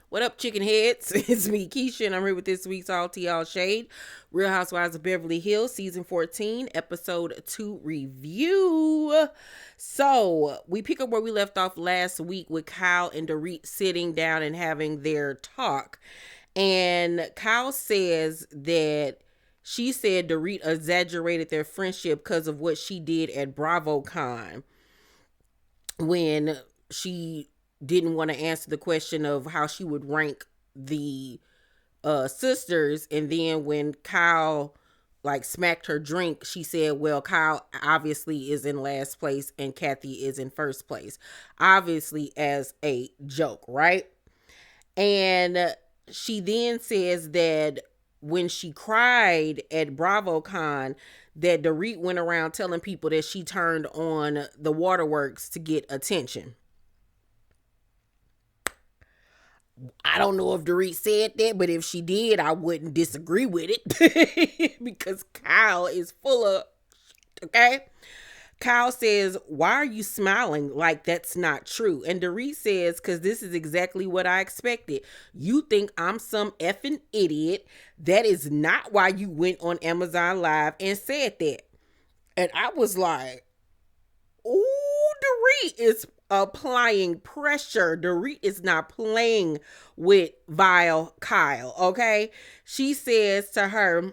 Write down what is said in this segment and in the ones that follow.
What up, chicken heads? It's me, Keisha, and I'm here with this week's All Tea All Shade, Real Housewives of Beverly Hills, Season 14, Episode 2 review. So, we pick up where we left off last week with Kyle and Dorit sitting down and having their talk. And Kyle says that she said Dorit exaggerated their friendship because of what she did at BravoCon when she didn't want to answer the question of how she would rank the sisters. And then when Kyle like smacked her drink, she said, well, Kyle obviously is in last place and Kathy is in first place, obviously as a joke, right? And she then says that when she cried at BravoCon, that Dorit went around telling people that she turned on the waterworks to get attention. I don't know if Dorit said that, but if she did, I wouldn't disagree with it because Kyle is full of shit, okay? Kyle says, why are you smiling like that's not true? And Dorit says, because this is exactly what I expected. You think I'm some effing idiot. That is not why you went on Amazon Live and said that. And I was like, ooh, Dorit is applying pressure. Dorit is not playing with vile Kyle, okay? She says to her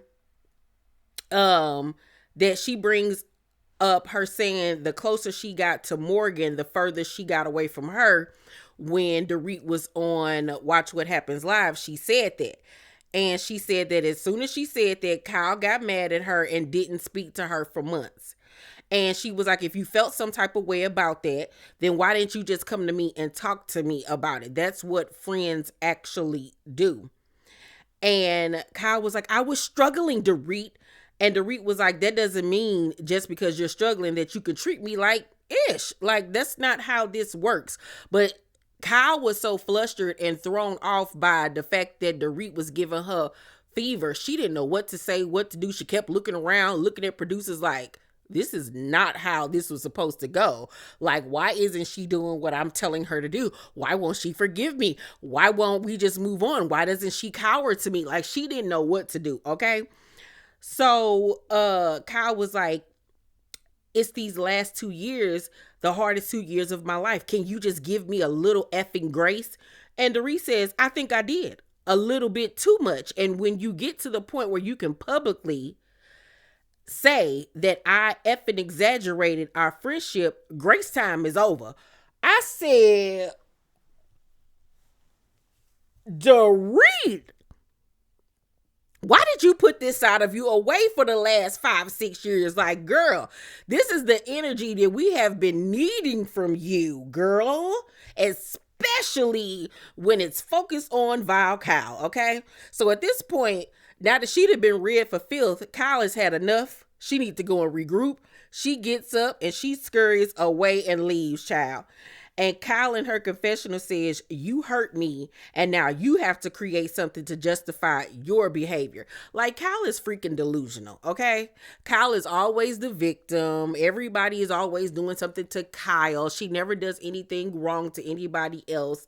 that she brings up her saying the closer she got to Morgan, the further she got away from her. When Dorit was on Watch What Happens Live, she said that. And she said that as soon as she said that, Kyle got mad at her and didn't speak to her for months. And she was like, if you felt some type of way about that, then why didn't you just come to me and talk to me about it? That's what friends actually do. And Kyle was like, I was struggling, Dorit. And Dorit was like, that doesn't mean just because you're struggling that you can treat me like ish. Like, that's not how this works. But Kyle was so flustered and thrown off by the fact that Dorit was giving her fever. She didn't know what to say, what to do. She kept looking around, looking at producers like, this is not how this was supposed to go. Like, why isn't she doing what I'm telling her to do? Why won't she forgive me? Why won't we just move on? Why doesn't she cower to me? Like, she didn't know what to do, okay? So Kyle was like, it's these last 2 years, the hardest 2 years of my life. Can you just give me a little effing grace? And Dorit says, I think I did. A little bit too much. And when you get to the point where you can publicly say that I effing exaggerated our friendship, grace time is over. I said, Dorit, why did you put this side of you away for the last 5-6 years? Like, girl, this is the energy that we have been needing from you, girl. Especially when it's focused on vile Kyle, okay? So at this point, now that she'd have been red for filth, Kyle has had enough. She needs to go and regroup. She gets up and she scurries away and leaves, child. And Kyle in her confessional says, you hurt me, and now you have to create something to justify your behavior. Like, Kyle is freaking delusional, okay? Kyle is always the victim. Everybody is always doing something to Kyle. She never does anything wrong to anybody else.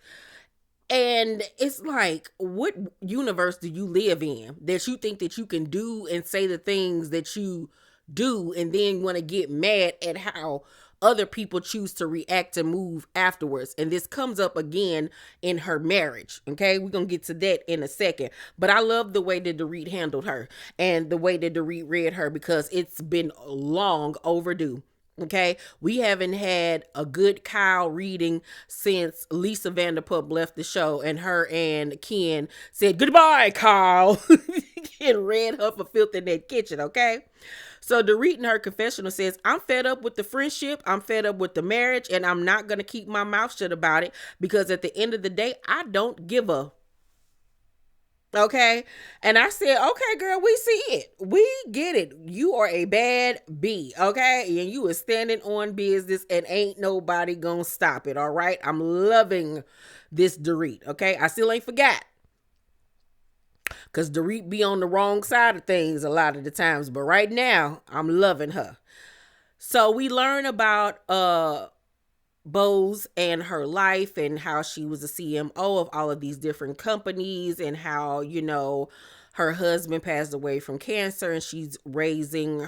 And it's like, what universe do you live in that you think that you can do and say the things that you do and then want to get mad at how other people choose to react and move afterwards? And this comes up again in her marriage. Okay, we're gonna get to that in a second. But I love the way that Dorit handled her and the way that Dorit read her, because it's been long overdue. Okay, we haven't had a good Kyle reading since Lisa Vanderpump left the show and her and Ken said goodbye, Kyle, and read her for filth in that kitchen. Okay, so Dorit in her confessional says, I'm fed up with the friendship, I'm fed up with the marriage, and I'm not gonna keep my mouth shut about it, because at the end of the day, I don't give a. Okay. And I said, okay, girl, we see it. We get it. You are a bad bee. Okay. And you are standing on business and ain't nobody gonna stop it. All right. I'm loving this Dorit. Okay. I still ain't forgot. Because Dorit be on the wrong side of things a lot of the times. But right now, I'm loving her. So we learn about Bose and her life and how she was a CMO of all of these different companies and how, her husband passed away from cancer and she's raising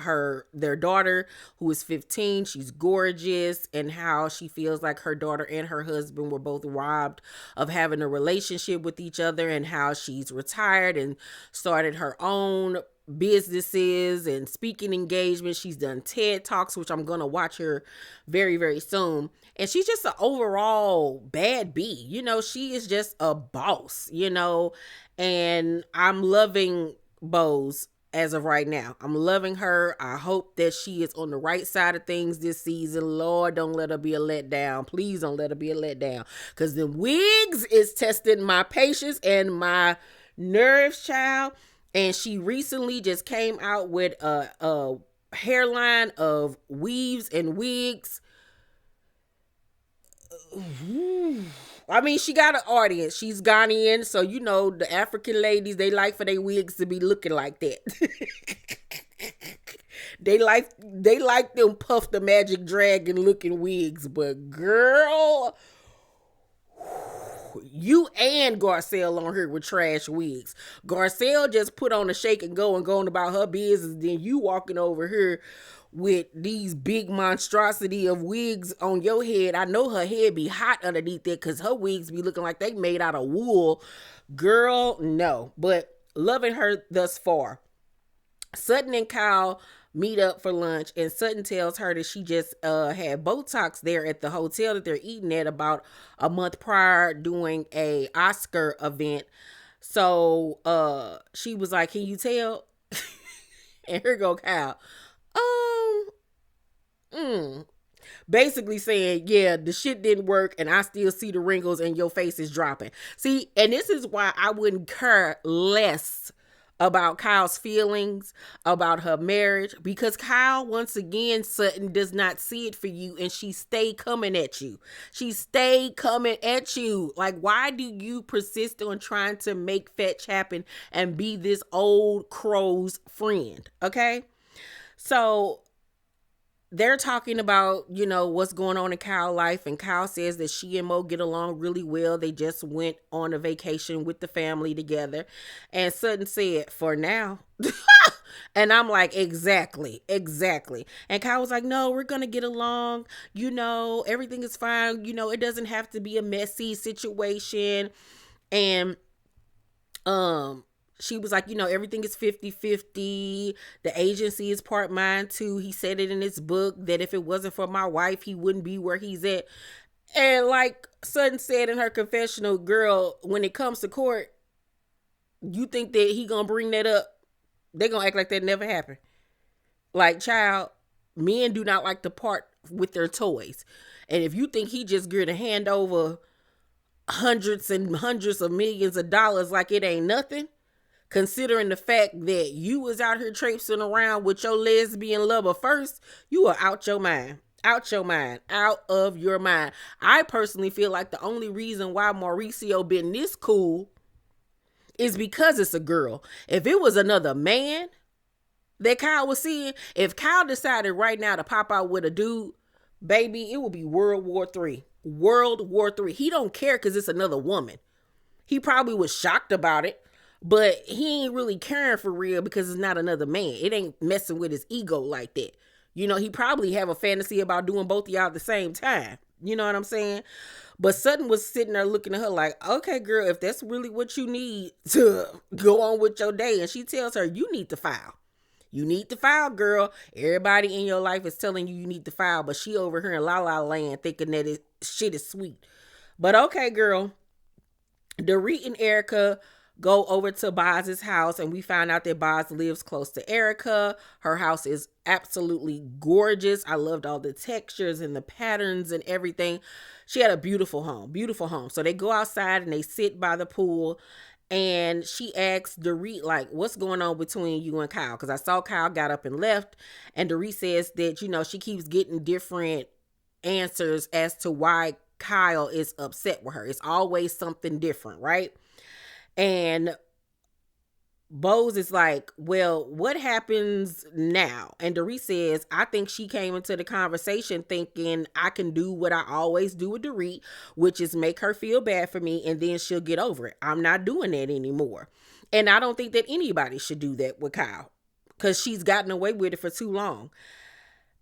their daughter who is 15. She's gorgeous, and how she feels like her daughter and her husband were both robbed of having a relationship with each other, and how she's retired and started her own businesses and speaking engagements. She's done TED Talks, which I'm going to watch her very, very soon. And she's just an overall bad bee. She is just a boss, and I'm loving Bose as of right now. I'm loving her. I hope that she is on the right side of things this season. Lord, don't let her be a letdown. Please don't let her be a letdown. Because the wigs is testing my patience and my nerves, child. And she recently just came out with a hairline of weaves and wigs. I mean, she got an audience. She's Ghanaian, so the African ladies, they like for their wigs to be looking like that. They like them Puff the Magic Dragon looking wigs, but girl, you and Garcelle on here with trash wigs. Garcelle just put on a shake and going about her business. Then you walking over here with these big monstrosity of wigs on your head. I know her head be hot underneath it because her wigs be looking like they made out of wool. Girl, no. But loving her thus far. Sutton and Kyle meet up for lunch, and Sutton tells her that she just had Botox there at the hotel that they're eating at about a month prior doing a Oscar event. So she was like, can you tell? And here go Kyle. Basically saying, yeah, the shit didn't work and I still see the wrinkles and your face is dropping. See, and this is why I wouldn't care less about Kyle's feelings about her marriage, because Kyle, once again, Sutton does not see it for you, and she stay coming at you. She stay coming at you. Like, why do you persist on trying to make fetch happen and be this old crow's friend? Okay? So they're talking about, what's going on in Kyle's life. And Kyle says that she and Mo get along really well. They just went on a vacation with the family together. And Sutton said, for now. And I'm like, exactly. And Kyle was like, no, we're going to get along. Everything is fine. It doesn't have to be a messy situation. And, she was like, everything is 50-50. The agency is part mine too. He said it in his book that if it wasn't for my wife, he wouldn't be where he's at. And like Sutton said in her confessional, girl, when it comes to court, you think that he gonna bring that up? They gonna act like that never happened. Like, child, men do not like to part with their toys. And if you think he just going to hand over hundreds and hundreds of millions of dollars like it ain't nothing, considering the fact that you was out here traipsing around with your lesbian lover first, you are out your mind. Out your mind. Out of your mind. I personally feel like the only reason why Mauricio been this cool is because it's a girl. If it was another man that Kyle was seeing, if Kyle decided right now to pop out with a dude, baby, it would be World War III. World War III. He don't care because it's another woman. He probably was shocked about it, but he ain't really caring for real because it's not another man. It ain't messing with his ego like that. He probably have a fantasy about doing both of y'all at the same time. You know what I'm saying? But Sutton was sitting there looking at her like, okay, girl, if that's really what you need to go on with your day. And she tells her, you need to file. You need to file, girl. Everybody in your life is telling you need to file, but she over here in La La Land thinking that shit is sweet. But okay, girl. Dorit and Erika go over to Boz's house, and we find out that Boz lives close to Erika. Her house is absolutely gorgeous. I loved all the textures and the patterns and everything. She had a beautiful home. So they go outside and they sit by the pool, and she asks Dorit, like, what's going on between you and Kyle? Because I saw Kyle got up and left, and Dorit says that, she keeps getting different answers as to why Kyle is upset with her. It's always something different, right? And Bose is like, well, what happens now? And Dorit says, I think she came into the conversation thinking I can do what I always do with Dorit, which is make her feel bad for me and then she'll get over it. I'm not doing that anymore. And I don't think that anybody should do that with Kyle because she's gotten away with it for too long.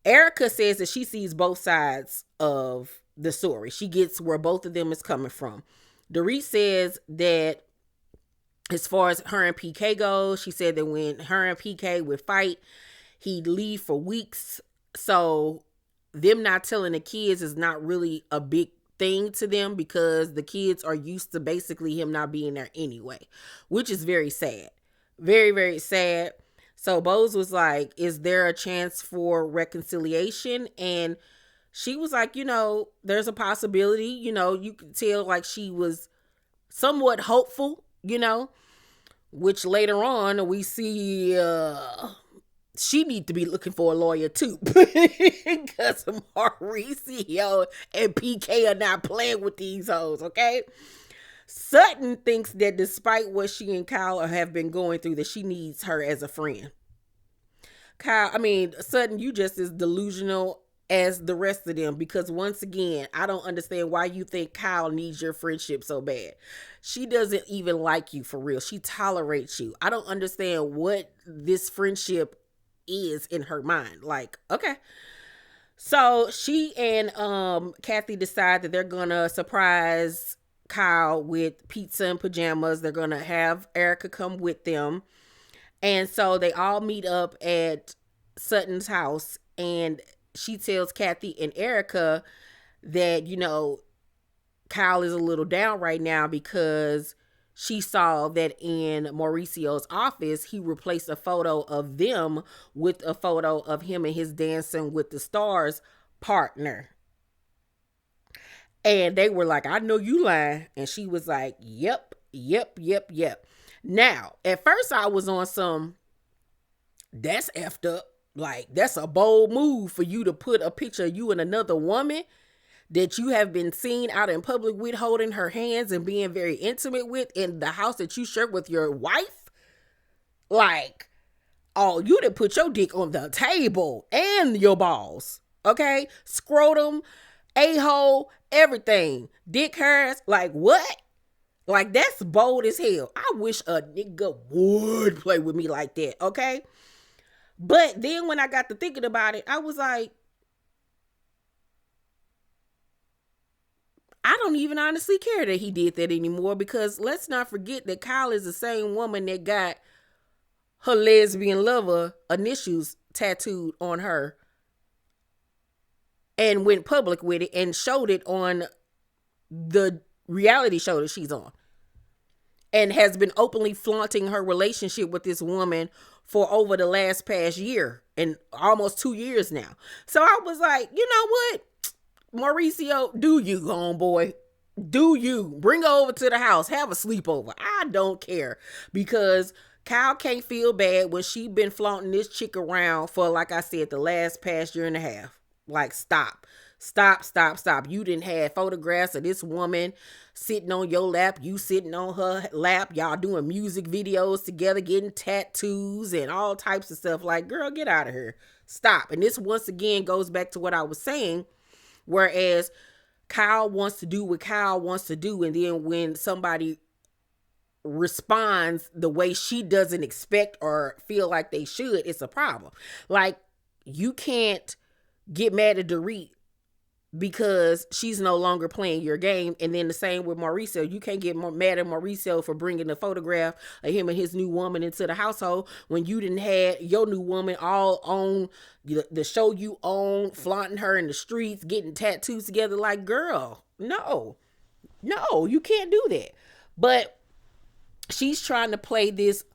Erika says that she sees both sides of the story. She gets where both of them is coming from. Dorit says that as far as her and PK goes, she said that when her and PK would fight, he'd leave for weeks. So them not telling the kids is not really a big thing to them because the kids are used to basically him not being there anyway, which is very sad. Very, very sad. So Bose was like, is there a chance for reconciliation? And she was like, there's a possibility. You could tell like she was somewhat hopeful, which later on we see she need to be looking for a lawyer too because Mauricio and PK are not playing with these hoes, okay? Sutton thinks that despite what she and Kyle have been going through, that she needs her as a friend. Sutton, you just as delusional as the rest of them because once again, I don't understand why you think Kyle needs your friendship so bad. She doesn't even like you for real. She tolerates you. I don't understand what this friendship is in her mind. Like, okay. So she and Kathy decide that they're gonna surprise Kyle with pizza and pajamas. They're gonna have Erika come with them. And so they all meet up at Sutton's house and she tells Kathy and Erika that, Kyle is a little down right now because she saw that in Mauricio's office, he replaced a photo of them with a photo of him and his Dancing with the Stars partner. And they were like, I know you lying. And she was like, yep. Now, at first I was on some, that's effed up. Like, that's a bold move for you to put a picture of you and another woman that you have been seen out in public with holding her hands and being very intimate with in the house that you share with your wife. Like, oh, you done put your dick on the table and your balls. Okay? Scrotum, a-hole, everything. Dick hairs. Like, what? Like, that's bold as hell. I wish a nigga would play with me like that. Okay? But then when I got to thinking about it, I was like, I don't even honestly care that he did that anymore because let's not forget that Kyle is the same woman that got her lesbian lover initials tattooed on her and went public with it and showed it on the reality show that she's on and has been openly flaunting her relationship with this woman for over the last past year and almost 2 years now. So I was like, you know what? Mauricio, do you, homeboy. Do you. Bring her over to the house. Have a sleepover. I don't care. Because Kyle can't feel bad when she been flaunting this chick around for, like I said, the last past year and a half. Like, stop. You didn't have photographs of this woman sitting on your lap, you sitting on her lap, y'all doing music videos together, getting tattoos and all types of stuff. Like, girl, get out of here. Stop. And this once again goes back to what I was saying, whereas Kyle wants to do what Kyle wants to do, and then when somebody responds the way she doesn't expect or feel like they should, it's a problem. Like, you can't get mad at Dorit because she's no longer playing your game. And then the same with Mauricio. You can't get mad at Mauricio for bringing the photograph of him and his new woman into the household when you didn't have your new woman all on the show you own, flaunting her in the streets, getting tattoos together. Like, girl, no, you can't do that. But she's trying to play this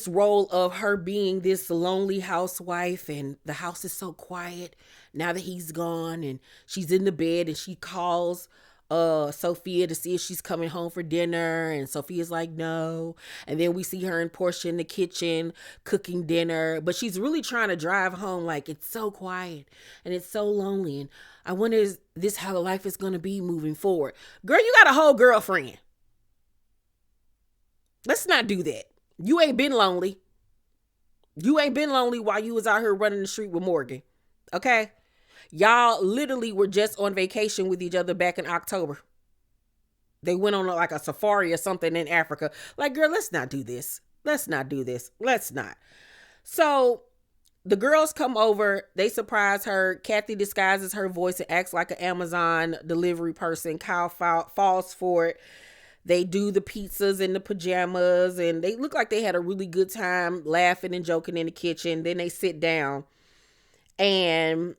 role of her being this lonely housewife, and the house is so quiet now that he's gone, and she's in the bed and she calls Sophia to see if she's coming home for dinner, and Sophia's like, no. And then we see her and Portia in the kitchen cooking dinner, but she's really trying to drive home like, it's so quiet and it's so lonely, and I wonder, is this how life is going to be moving forward? Girl, you got a whole girlfriend. Let's not do that. You ain't been lonely. You ain't been lonely while you was out here running the street with Morgan. Okay? Y'all literally were just on vacation with each other back in October. They went on like a safari or something in Africa. Like, girl, let's not do this. Let's not do this. Let's not. So the girls come over. They surprise her. Kathy disguises her voice and acts like an Amazon delivery person. Kyle falls for it. They do the pizzas and the pajamas, and they look like they had a really good time laughing and joking in the kitchen. Then they sit down, and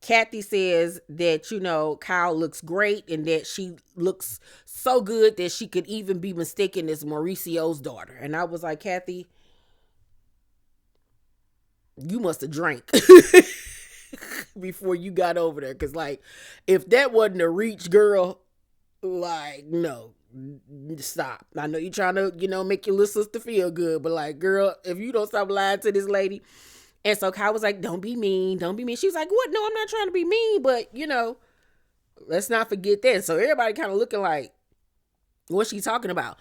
Kathy says that, Kyle looks great and that she looks so good that she could even be mistaken as Mauricio's daughter. And I was like, Kathy, you must have drank before you got over there. Because, like, if that wasn't a reach, girl, like, no, stop. I know you're trying to, make your little sister feel good. But, like, girl, if you don't stop lying to this lady. And so Kyle was like, don't be mean. Don't be mean. She was like, what? No, I'm not trying to be mean. But, let's not forget that. So everybody kind of looking like, what's she talking about?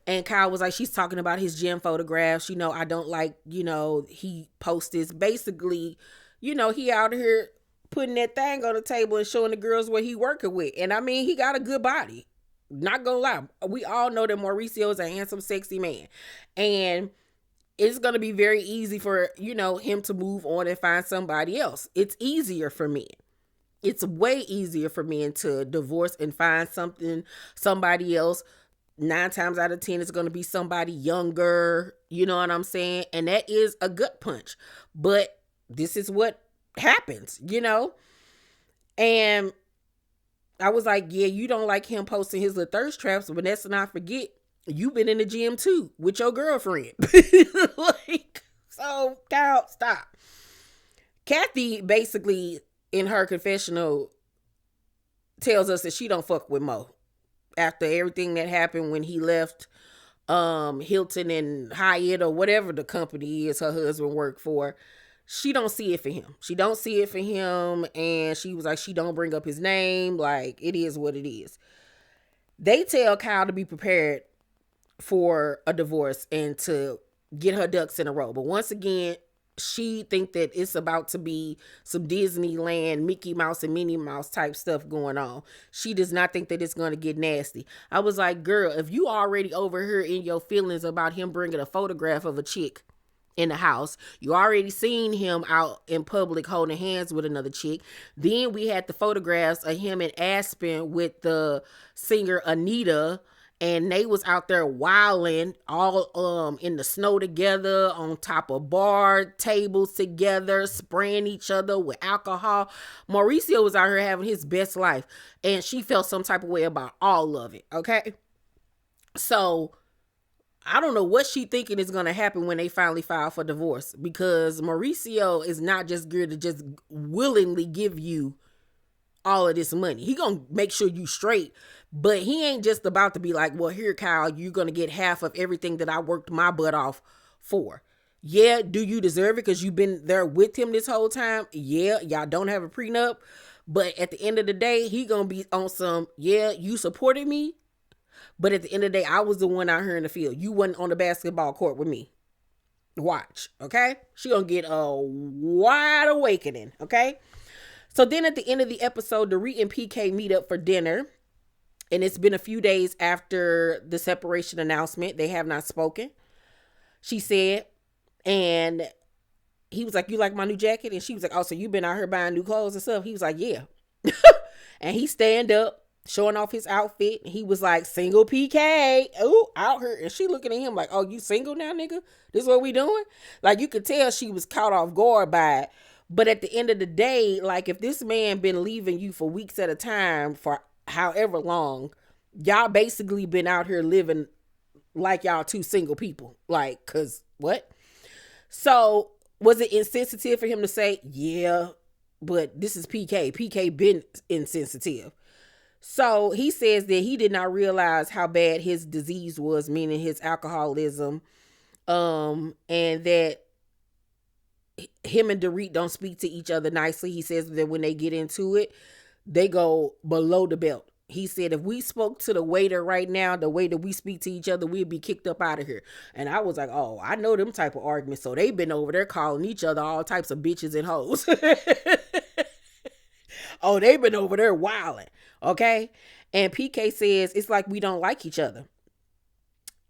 And Kyle was like, she's talking about his gym photographs. I don't like, he posts this. Basically, he out here putting that thing on the table and showing the girls what he working with. And I mean, he got a good body. Not gonna lie. We all know that Mauricio is a handsome, sexy man. And it's going to be very easy for, him to move on and find somebody else. It's easier for men. It's way easier for men to divorce and find somebody else. 9 times out of 10, it's going to be somebody younger. You know what I'm saying? And that is a gut punch. But this is what happens, And I was like, yeah, you don't like him posting his little thirst traps, but let's not forget, you've been in the gym too with your girlfriend. So Kyle, stop. Kathy basically in her confessional tells us that she don't fuck with Mo after everything that happened when he left Hilton and Hyatt or whatever the company is her husband worked for. She don't see it for him. She don't see it for him. And she was like, she don't bring up his name. Like, it is what it is. They tell Kyle to be prepared for a divorce and to get her ducks in a row. But once again, she think that it's about to be some Disneyland, Mickey Mouse and Minnie Mouse type stuff going on. She does not think that it's going to get nasty. I was like, girl, if you already over here in your feelings about him bringing a photograph of a chick in the house, you already seen him out in public holding hands with another chick. Then we had the photographs of him in Aspen with the singer Anita, and they was out there wilding all in the snow together, on top of bar tables together, spraying each other with alcohol. Mauricio was out here having his best life, and she felt some type of way about all of it. Okay, so I don't know what she thinking is going to happen when they finally file for divorce, because Mauricio is not just good to just willingly give you all of this money. He gonna make sure you straight, but he ain't just about to be like, well, here, Kyle, you're gonna get half of everything that I worked my butt off for. Yeah, do you deserve it because you've been there with him this whole time? Yeah, y'all don't have a prenup, but at the end of the day, he gonna be on some, yeah, you supported me, but at the end of the day, I was the one out here in the field. You wasn't on the basketball court with me. Watch, okay? She gonna get a wide awakening, okay? So then at the end of the episode, Dorit and PK meet up for dinner. And it's been a few days after the separation announcement. They have not spoken, she said. And he was like, you like my new jacket? And she was like, oh, so you been out here buying new clothes and stuff? He was like, yeah. And he stand up, showing off his outfit. He was like, single PK. Oh, out here. And she looking at him like, oh, you single now, nigga? This is what we doing? Like, you could tell she was caught off guard by it. But at the end of the day, like, if this man been leaving you for weeks at a time for however long, y'all basically been out here living like y'all two single people. Like, cause what? So was it insensitive for him to say, yeah, but this is PK. PK been insensitive. So he says that he did not realize how bad his disease was, meaning his alcoholism, and that him and Dorit don't speak to each other nicely. He says that when they get into it, they go below the belt. He said, if we spoke to the waiter right now, the way that we speak to each other, we'd be kicked up out of here. And I was like, oh, I know them type of arguments. So they've been over there calling each other all types of bitches and hoes. Oh, they've been over there wilding. Okay. And PK says, it's like we don't like each other.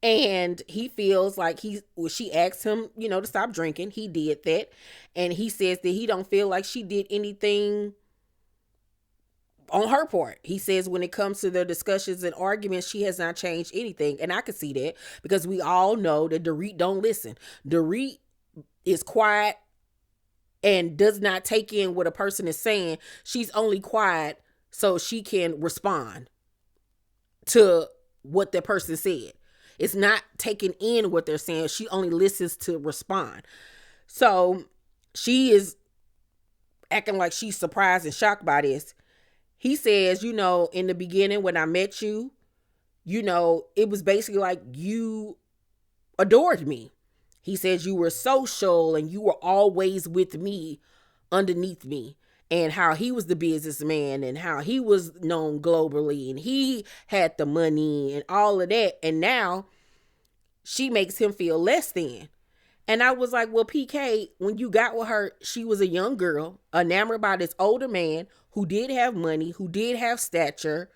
And he feels like she asked him, to stop drinking. He did that. And he says that he don't feel like she did anything on her part. He says when it comes to their discussions and arguments, she has not changed anything. And I can see that because we all know that Dorit don't listen. Dorit is quiet and does not take in what a person is saying. She's only quiet so she can respond to what that person said. It's not taking in what they're saying. She only listens to respond. So she is acting like she's surprised and shocked by this. He says, in the beginning when I met you, it was basically like you adored me. He says you were social and you were always with me, underneath me. And how he was the businessman and how he was known globally and he had the money and all of that. And now she makes him feel less than. And I was like, well, PK, when you got with her, she was a young girl, enamored by this older man who did have money, who did have stature,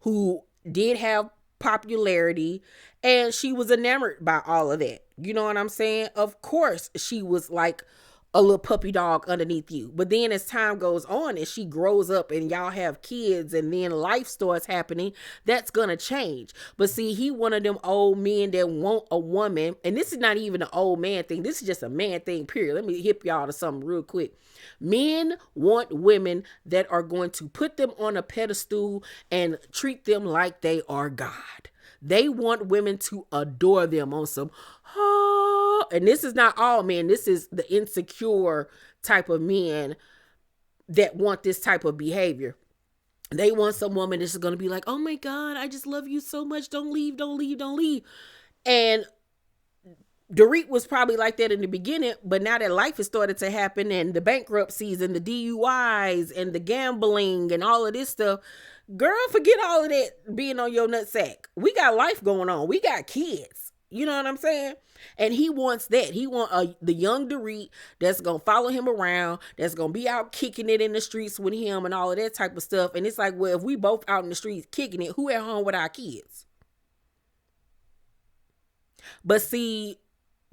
who did have popularity, and she was enamored by all of that. You know what I'm saying? Of course, she was like a little puppy dog underneath you. But then as time goes on and she grows up and y'all have kids and then life starts happening, that's going to change. But see, he one of them old men that want a woman. And this is not even an old man thing. This is just a man thing, period. Let me hip y'all to something real quick. Men want women that are going to put them on a pedestal and treat them like they are God. They want women to adore them on some, and this is not all men. This is the insecure type of men that want this type of behavior. They want some woman that's going to be like, oh my God, I just love you so much. Don't leave, don't leave, don't leave. And Dorit was probably like that in the beginning, but now that life has started to happen and the bankruptcies and the DUIs and the gambling and all of this stuff, girl, forget all of that being on your nutsack. We got life going on. We got kids. You know what I'm saying? And he wants that. He wants the young Dorit that's going to follow him around, that's going to be out kicking it in the streets with him and all of that type of stuff. And it's like, well, if we both out in the streets kicking it, who at home with our kids? But see,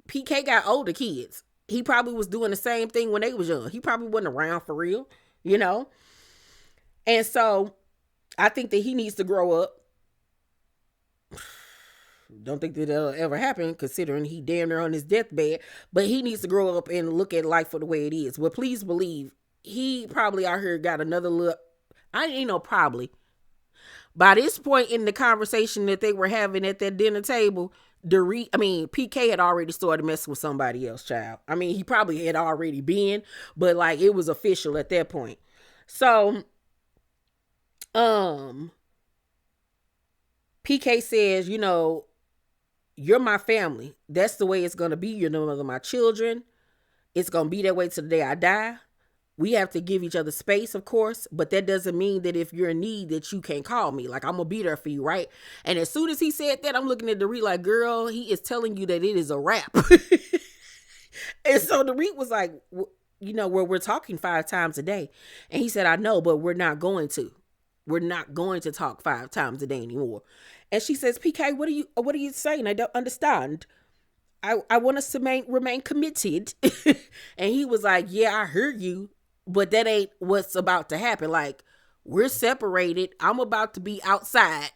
PK got older kids. He probably was doing the same thing when they was young. He probably wasn't around for real, And so I think that he needs to grow up. Don't think that that'll ever happen considering he damn near on his deathbed. But he needs to grow up and look at life for the way it is. Well, please believe he probably out here got another look. I ain't no probably. By this point in the conversation that they were having at that dinner table, PK had already started messing with somebody else, child. He probably had already been, but like it was official at that point. So, PK says, you're my family. That's the way it's going to be. You're the mother of my children. It's going to be that way till the day I die. We have to give each other space, of course, but that doesn't mean that if you're in need that you can't call me. Like, I'm going to be there for you, right? And as soon as he said that, I'm looking at Dorit like, girl, he is telling you that it is a wrap. And so Dorit was like, where we're talking 5 times a day. And he said, I know, but we're not going to. We're not going to talk 5 times a day anymore. And she says, PK, what are you saying? I don't understand. I want us to remain committed. And he was like, yeah, I heard you. But that ain't what's about to happen. Like, we're separated. I'm about to be outside.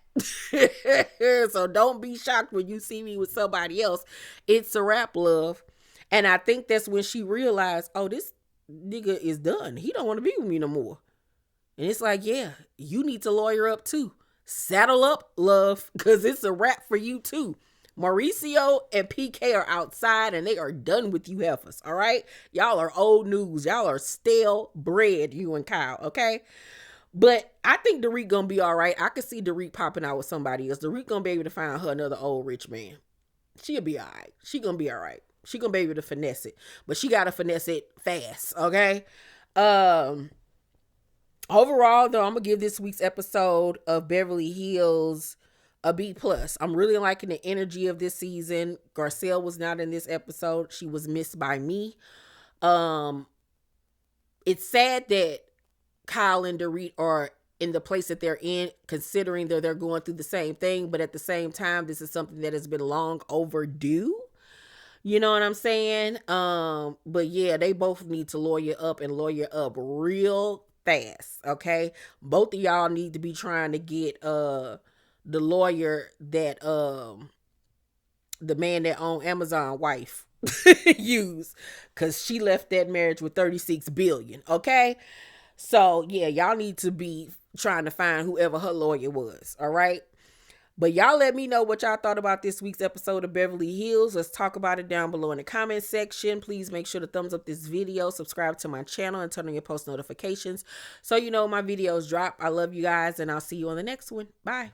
So don't be shocked when you see me with somebody else. It's a wrap, love. And I think that's when she realized, oh, this nigga is done. He don't want to be with me no more. And it's like, yeah, you need to lawyer up too. Saddle up, love, because it's a wrap for you too. Mauricio and PK are outside and they are done with you heifers, all right? Y'all are old news. Y'all are stale bread, you and Kyle, okay? But I think Dorit gonna be all right. I could see Dorit popping out with somebody else. Dorit gonna be able to find her another old rich man. She'll be all right. She gonna be all right. She gonna be able to finesse it. But she gotta finesse it fast, okay? Overall, though, I'm gonna give this week's episode of Beverly Hills a B plus. I'm really liking the energy of this season. Garcelle was not in this episode. She was missed by me. Um, it's sad that Kyle and Dorit are in the place that they're in, considering that they're going through the same thing. But at the same time, this is something that has been long overdue. You know what I'm saying? But yeah, they both need to lawyer up and lawyer up real fast. Okay. Both of y'all need to be trying to get the lawyer that the man that owned Amazon wife used, because she left that marriage with 36 billion. Okay. So yeah, y'all need to be trying to find whoever her lawyer was. All right. But y'all let me know what y'all thought about this week's episode of Beverly Hills. Let's talk about it down below in the comment section. Please make sure to thumbs up this video, subscribe to my channel, and turn on your post notifications so you know my videos drop. I love you guys, and I'll see you on the next one. Bye.